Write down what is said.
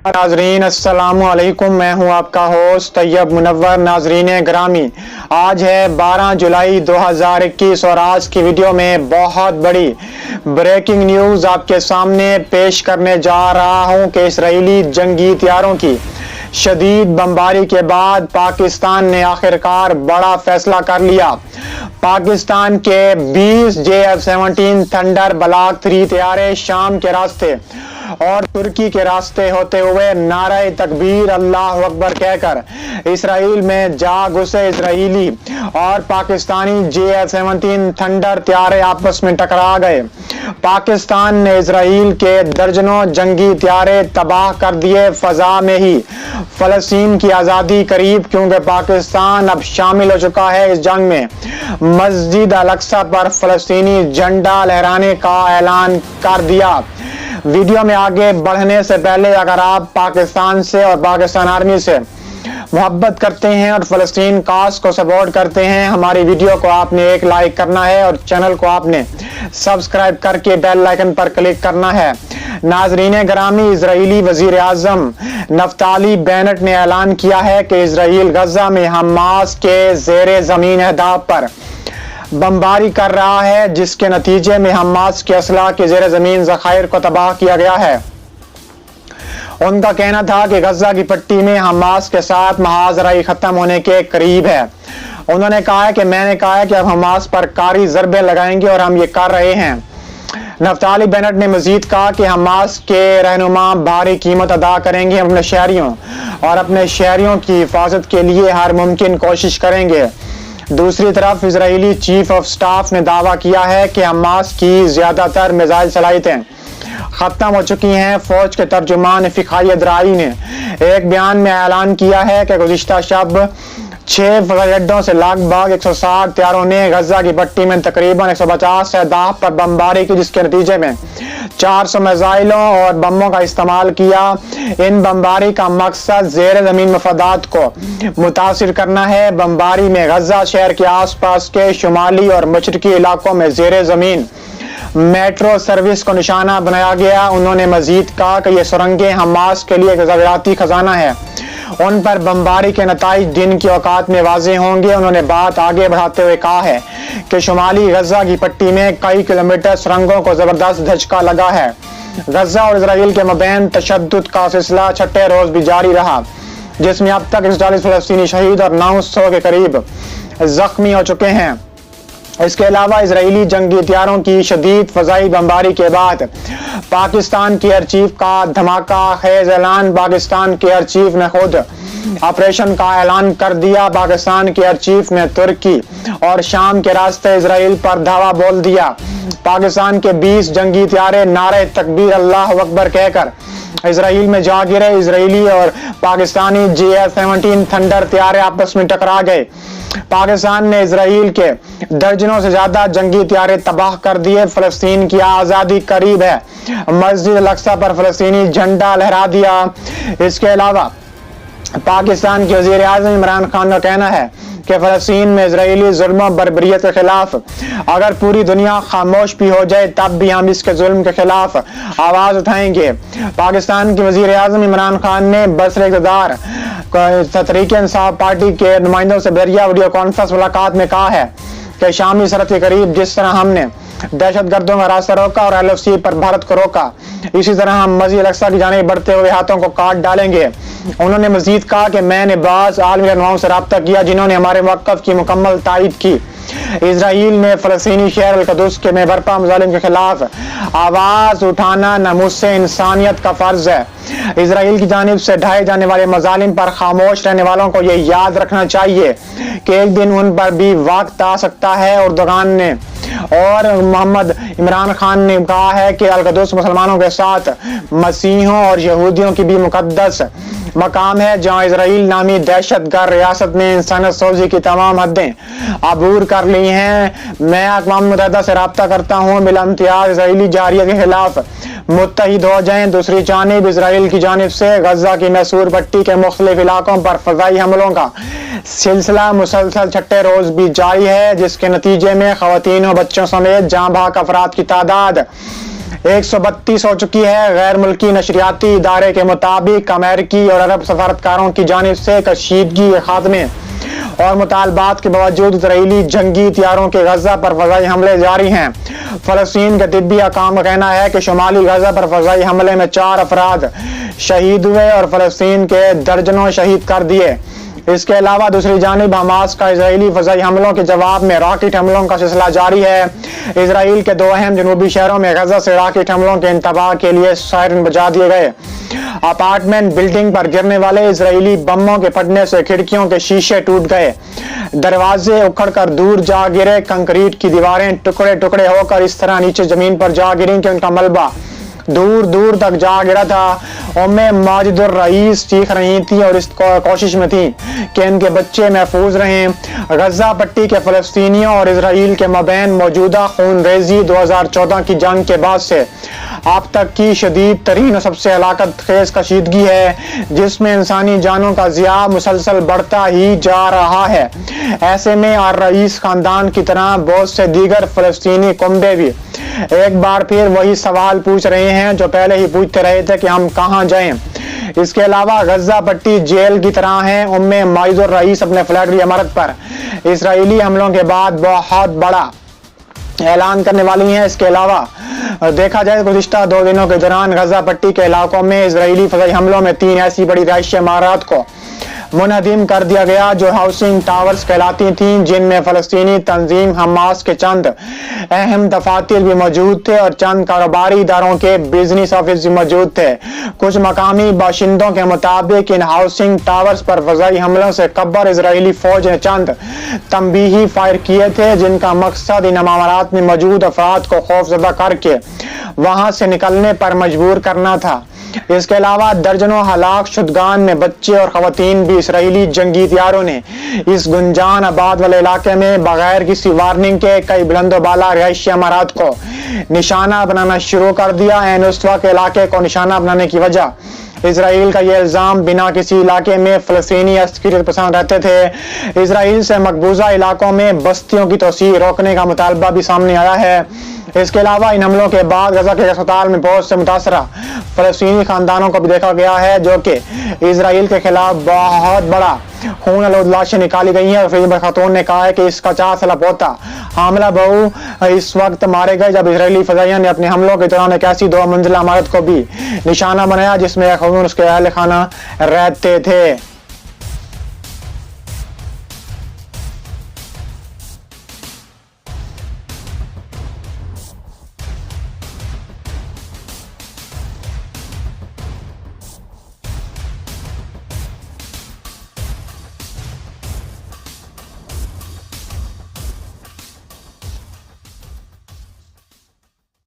नाजरीन अस्सलाम वालेकुम, मैं हूं आपका होस्ट तैयब मुनव्वर। नाजरीन ग्रामी, आज है 12 जुलाई 2021 और आज की वीडियो में बहुत बड़ी ब्रेकिंग न्यूज़ आपके सामने पेश करने जा रहा हूं कि इसराइली जंगी हथियारों की शदीद बमबारी के बाद पाकिस्तान ने आखिरकार बड़ा फैसला कर लिया। पाकिस्तान के 20 JF-17 थंडर ब्लॉक 3 तैयारे शाम के रास्ते और तुर्की के रास्ते होते हुए नारे तकबीर अल्लाह अकबर कहकर इसराइल में जा घुसे। इसराइली और पाकिस्तानी JF-17 थंडर तैयारे आपस में टकरा गए। पाकिस्तान ने इसराइल के दर्जनों जंगी तैयारे तबाह कर दिए। फजा में ही फलस्तीन की आज़ादी करीब, क्योंकि पाकिस्तान अब शामिल हो चुका है इस जंग में। मस्जिद अल-अक्सा पर फलस्तीनी झंडा लहराने का ऐलान कर दिया। वीडियो में आगे बढ़ने से पहले अगर आप पाकिस्तान से और पाकिस्तान आर्मी से मोहब्बत करते हैं और फलस्तीन काज को सपोर्ट करते हैं, हमारी वीडियो को आपने एक लाइक करना है और चैनल को आपने सब्सक्राइब करके बेल आइकन पर क्लिक करना है। नाजरीन ग्रामी, इजरायली वजीर आजम नफ्ताली बेनेट ने ऐलान किया है कि इसराइल गजा में हमास के ज़ेरे ज़मीन अहदाफ पर बमबारी कर रहा है, जिसके नतीजे में हमास के असला के ज़ेरे ज़मीन ज़खायर को तबाह किया गया है। उनका कहना था कि गजा की पट्टी में हमास के साथ मुहाजराई खत्म होने के करीब है। उन्होंने कहा है कि मैंने कहा है कि अब हमास पर कारी ज़रबे लगाएंगे और हम ये कर रहे हैं। नफ्ताली बेनेट ने मजीद कहा कि हमास के रहनुमा भारी कीमत अदा करेंगे, अपने शहरियों और अपने शहरियों की हिफाजत के लिए हर मुमकिन कोशिश करेंगे। दूसरी तरफ इजरायली चीफ ऑफ स्टाफ ने दावा किया है कि हमास की ज्यादातर मिसाइल सलाहियतें खत्म हो चुकी हैं। फौज के तर्जुमान फिखाई अदराई ने एक बयान में ऐलान किया है कि गुज़िश्ता शब 6 हवाई अड्डों से लगभग 160 तैयारों ने गजा की पट्टी में तकरीबन 150 अहदाफ पर बमबारी की, जिसके नतीजे में 400 मिसाइलों और बमों का इस्तेमाल किया। इन बमबारी का मकसद ज़ेरे ज़मीन मफादात को मुतासिर करना है। बमबारी में गजा शहर के आसपास के शुमाली और मशरकी इलाकों में ज़ेरे ज़मीन मेट्रो सर्विस को निशाना बनाया गया। उन्होंने मजीद कहा कि ये सुरंगें हमास के लिए एक ज़राती खजाना है, उन पर बमबारी के नताइज दिन की औकात में वाज़ेह होंगे। उन्होंने बात आगे बढ़ाते हुए कहा है कि शुमाली गजा की पट्टी में कई किलोमीटर सुरंगों को ज़बरदस्त धचका लगा है। गजा और इसराइल के मबैन तशद्दुद का सिलसिला छठे रोज भी जारी रहा, जिसमें अब तक 140 फलस्तीनी शहीद और 900 के करीब जख्मी हो चुके हैं। इसके अलावा इसराइली जंगी हथियारों की शदीद फजाई बमबारी के बाद पाकिस्तान के एयर चीफ का धमाका खेज ऐलान। पाकिस्तान के एयर चीफ ने खुद ऑपरेशन का ऐलान कर दिया। पाकिस्तान के एयर चीफ ने तुर्की और शाम के रास्ते इसराइल पर धावा बोल दिया। पाकिस्तान के 20 जंगी हथियारे नारे तकबीर अल्लाह अकबर कहकर इसराइल में जा गिरे। इसराइली और पाकिस्तानी JF-17 थंडर तैयारे आपस में टकरा गए। पाकिस्तान ने इसराइल के दर्जनों से ज्यादा जंगी तैयारे तबाह कर दिए। फलस्तीन की आज़ादी करीब है, मस्जिद अल-अक्सा पर फलस्तीनी झंडा लहरा दिया। इसके अलावा पाकिस्तान के वज़ीर आज़म इमरान खान का कहना है कि फलस्तीन में इजरायली जुल्म बर्बरियत के खिलाफ अगर पूरी दुनिया खामोश भी हो जाए तब भी हम इसके जुल्म के खिलाफ आवाज उठाएंगे। पाकिस्तान के वज़ीर आज़म इमरान खान ने बसर इक़्तिदार तहरीक इंसाफ पार्टी के नुमाइंदों से बहरिया वीडियो कॉन्फ्रेंस मुलाकात में कहा है कि शामी सरहद के करीब जिस तरह हमने दहशत गर्दों का रास्ता रोका और LFC पर भारत को रोका, इसी तरह हम मस्जिद अल-अक्सा की जानिब बढ़ते हुए हाथों को काट डालेंगे। उन्होंने मजीद कहा कि मैंने बाज़ आलमी रहनुमाओं से रब्ता किया जिन्होंने हमारे मौक़िफ़ की मुकम्मल तायीद की। इसराइल ने फ़लस्तीनी शहर अल-क़ुद्स के में बरपा मुज़ालिम के खिलाफ आवाज़ उठाना नामुस्से इंसानियत का फ़र्ज़ है। इसराइल की जानिब से ढाए जाने वाले मज़ालिम पर खामोश रहने वालों को यह याद रखना चाहिए कि एक दिन उन पर भी वक्त आ सकता है। उर्दुगान ने और मोहम्मद इमरान खान ने कहा है कि अल-क़ुद्स मुसलमानों के साथ मसीहों और यहूदियों की भी मुक़द्दस मकाम है, जहाँ इसराइल नामी दहशतगर्द रियासत ने इंसानियत सोजी की तमाम हदें अबूर कर ली हैं। मैं अक़वाम मुत्तहिदा से रब्ता करता हूँ बिलाइम्तियाज़ इसराइली जारियत के खिलाफ मुत्तहिद हो जाएं। दूसरी जानिब इसराइल की जानिब से गजा की मैसूर पट्टी के मुख्तलिफ इलाकों पर फ़ज़ाई हमलों का सिलसिला मुसलसल छठे रोज भी जारी है, जिसके नतीजे में ख़वातीन और बच्चों समेत जाँ बहक अफराद की तादाद 132 हो चुकी है। गैर मुल्की नशरियाती इदारे के मुताबिक अमेरिकी और अरब सफारतकारों की जानिब से कशीदगी के खात्मे और मुतालबात के बावजूद इजरायली जंगी हथियारों के गजा पर फजाई हमले जारी हैं। फलस्तीन के तिब्बी हकाम का कहना है कि शुमाली गजा पर फजाई हमले में 4 अफराद शहीद हुए और फलस्तीन के दर्जनों शहीद कर दिए। इसके अलावा दूसरी जानिब हमास का इजरायली फजाई हमलों के जवाब में रॉकेट हमलों का सिलसिला जारी है। इजराइल के 2 अहम जनूबी शहरों में गजा से रॉकेट हमलों के इंतबाह के लिए सायरन बजा दिए गए। अपार्टमेंट बिल्डिंग पर गिरने वाले इजरायली बमों के फटने से खिड़कियों के शीशे टूट गए, दरवाजे उखड़कर दूर जा गिरे, कंक्रीट की दीवारें टुकड़े टुकड़े होकर इस तरह नीचे जमीन पर जा गिरी कि उनका मलबा दूर दूर तक जा गिरा था। उम्मे माजिदुर रईस चीख रही थी और इस कोशिश में थी कि इनके बच्चे महफूज रहें। गजा पट्टी के फलस्तीनियों और इजराइल के मबैन मौजूदा खून रेजी 2014 की जंग के बाद से अब तक की शदीद तरीन और सबसे हलाकत खेज कशीदगी है, जिसमें इंसानी जानों का ज़िया मुसलसल बढ़ता ही जा रहा है। ऐसे में आर रईस खानदान की तरह बहुत से दीगर फलस्तीनी कुंबे भी एक बार फिर वही सवाल पूछ रहे हैं जो पहले ही पूछते रहे थे कि हम कहां जाएं। इसके अलावा गजा पट्टी जेल की तरह है। उम्मे माजिदुर रईस अपने फ्लैट इमारत पर इजरायली हमलों के बाद बहुत बड़ा ऐलान करने वाली हैं। इसके अलावा देखा जाए गुज़िश्ता 2 दिनों के दौरान गजा पट्टी के इलाकों में इजरायली फज़ाई हमलों में 3 ऐसी बड़ी रिहायशी इमारत को मुनहदिम कर दिया गया जो हाउसिंग टावर्स कहलाती थीं, जिनमें फलस्तीनी तंजीम हमास के चंद अहम दफातर भी मौजूद थे और चंद कारोबारी इदारों के बिजनेस ऑफिस भी मौजूद थे। कुछ मकामी बाशिंदों के मुताबिक इन हाउसिंग टावर्स पर फज़ाई हमलों से कब्र इजरायली फौज ने चंद तंबीही फायर किए थे, जिनका मकसद इन इमारत में मौजूद अफराद को खौफजदा करके वहां से निकलने पर मजबूर करना था। इसके अलावा दर्जनों हलाक शुदगान में बच्चे और खवातीन भी इजरायली जंगी हथियारों ने इस गुंजान आबाद वाले इलाके में बगैर किसी वार्निंग के कई बुलंदोबाला रिहायशी इमारत को निशाना बनाना शुरू कर दिया। एन उस्तवा के इलाके को निशाना बनाने की वजह इजराइल का यह इल्जाम बिना किसी इलाके में फलस्तीनी अस्करियत पसंद रहते थे। इजराइल से मकबूजा इलाकों में बस्तियों की तोसी रोकने का मुतालबा भी सामने आया है। इसके अलावा इन हमलों के बाद गजा के अस्पताल में बहुत से मुतासरा फलस्तीनी खानदानों को भी देखा गया है जो कि इजराइल के खिलाफ बहुत बड़ा खून आलूद लाशें निकाली गई हैं। और खातून ने कहा है कि इसका 4 साल पोता हामला बहू इस वक्त मारे गए जब इजरायली फजाइया ने अपने हमलों के दौरान एक ऐसी 2 मंजिला इमारत को भी निशाना बनाया जिसमें खातून उसके अहल खाना रहते थे।